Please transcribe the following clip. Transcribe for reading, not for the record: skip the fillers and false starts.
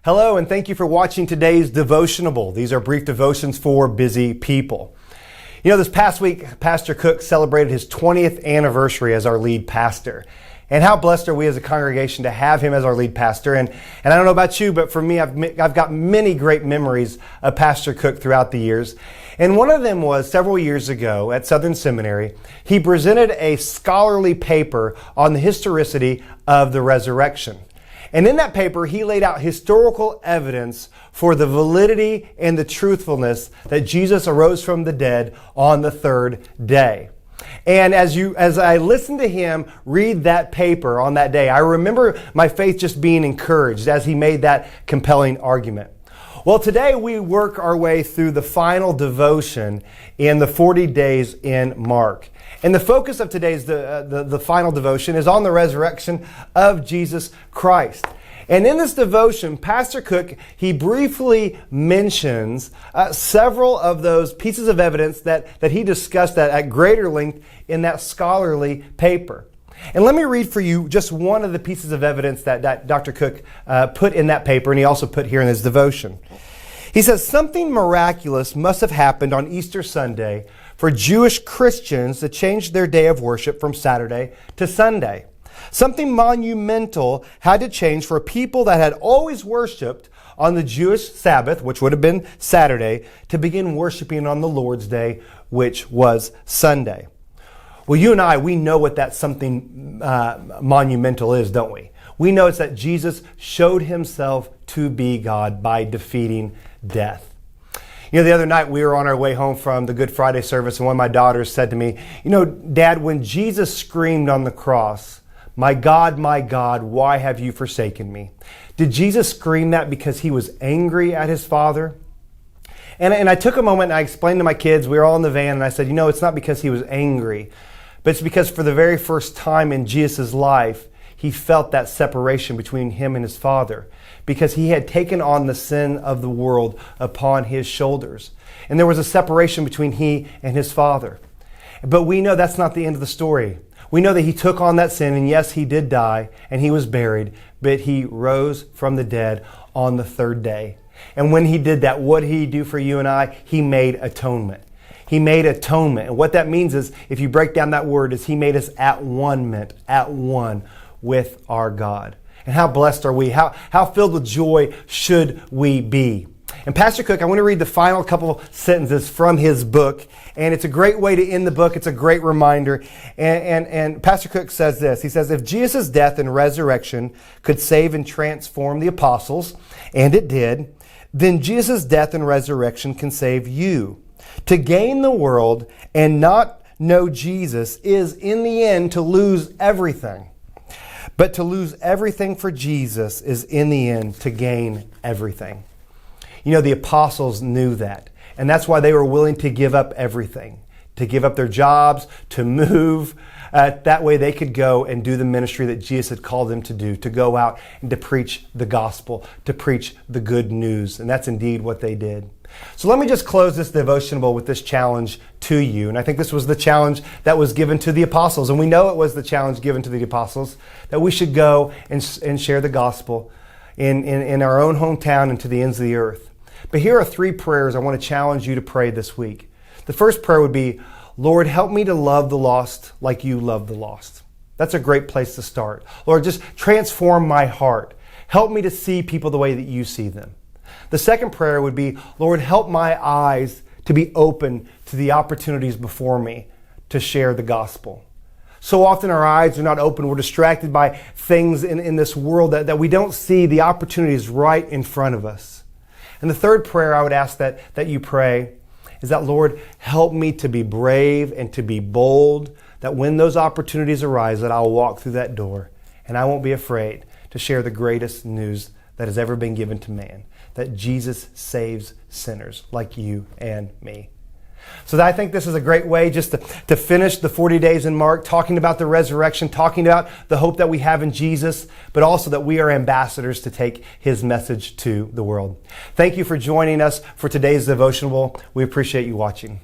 Hello, and thank you for watching today's Devotionable. These are brief devotions for busy people. You know, this past week, Pastor Cook celebrated his 20th anniversary as our lead pastor. And how blessed are we as a congregation to have him as our lead pastor. And I don't know about you, but for me, I've got many great memories of Pastor Cook throughout the years. And one of them was several years ago at Southern Seminary. He presented a scholarly paper on the historicity of the resurrection. And in that paper, he laid out historical evidence for the validity and the truthfulness that Jesus arose from the dead on the third day. And as I listened to him read that paper on that day, I remember my faith just being encouraged as he made that compelling argument. Well, today we work our way through the final devotion in the 40 days in Mark. And the focus of today's the final devotion is on the resurrection of Jesus Christ. And in this devotion, Pastor Cook, he briefly mentions several of those pieces of evidence that he discussed at greater length in that scholarly paper. And let me read for you just one of the pieces of evidence that Dr. Cook put in that paper, and he also put here in his devotion. He says, something miraculous must have happened on Easter Sunday for Jewish Christians to change their day of worship from Saturday to Sunday. Something monumental had to change for people that had always worshiped on the Jewish Sabbath, which would have been Saturday, to begin worshiping on the Lord's Day, which was Sunday. Well, you and I, we know what that something monumental is, don't we? We know it's that Jesus showed himself to be God by defeating death. You know, the other night we were on our way home from the Good Friday service, and one of my daughters said to me, you know, Dad, when Jesus screamed on the cross, my God, why have you forsaken me? Did Jesus scream that because he was angry at his Father? And I took a moment and I explained to my kids, we were all in the van, and I said, you know, it's not because he was angry, but it's because for the very first time in Jesus' life, he felt that separation between him and his Father, because he had taken on the sin of the world upon his shoulders. And there was a separation between he and his Father. But we know that's not the end of the story. We know that he took on that sin, and yes, he did die, and he was buried, but he rose from the dead on the third day. And when he did that, what did he do for you and I? He made atonement. He made atonement. And what that means is, if you break down that word, is he made us at one with our God. And how blessed are we? How filled with joy should we be? And Pastor Cook, I want to read the final couple sentences from his book. And it's a great way to end the book. It's a great reminder. And Pastor Cook says this. He says, if Jesus' death and resurrection could save and transform the apostles, and it did, then Jesus' death and resurrection can save you. To gain the world and not know Jesus is, in the end, to lose everything. But to lose everything for Jesus is, in the end, to gain everything. You know, the apostles knew that. And that's why they were willing to give up everything, to give up their jobs, to move. That way they could go and do the ministry that Jesus had called them to do, to go out and to preach the gospel, to preach the good news. And that's indeed what they did. So let me just close this devotional with this challenge to you. And I think this was the challenge that was given to the apostles. And we know it was the challenge given to the apostles, that we should go and share the gospel in our own hometown and to the ends of the earth. But here are 3 prayers I want to challenge you to pray this week. The first prayer would be, Lord, help me to love the lost like you love the lost. That's a great place to start. Lord, just transform my heart. Help me to see people the way that you see them. The second prayer would be, Lord, help my eyes to be open to the opportunities before me to share the gospel. So often our eyes are not open. We're distracted by things in this world that we don't see the opportunities right in front of us. And the third prayer I would ask that you pray is that, Lord, help me to be brave and to be bold, that when those opportunities arise, that I'll walk through that door and I won't be afraid to share the greatest news that has ever been given to man, that Jesus saves sinners like you and me. So I think this is a great way just to finish the 40 days in Mark, talking about the resurrection, talking about the hope that we have in Jesus, but also that we are ambassadors to take his message to the world. Thank you for joining us for today's devotional. We appreciate you watching.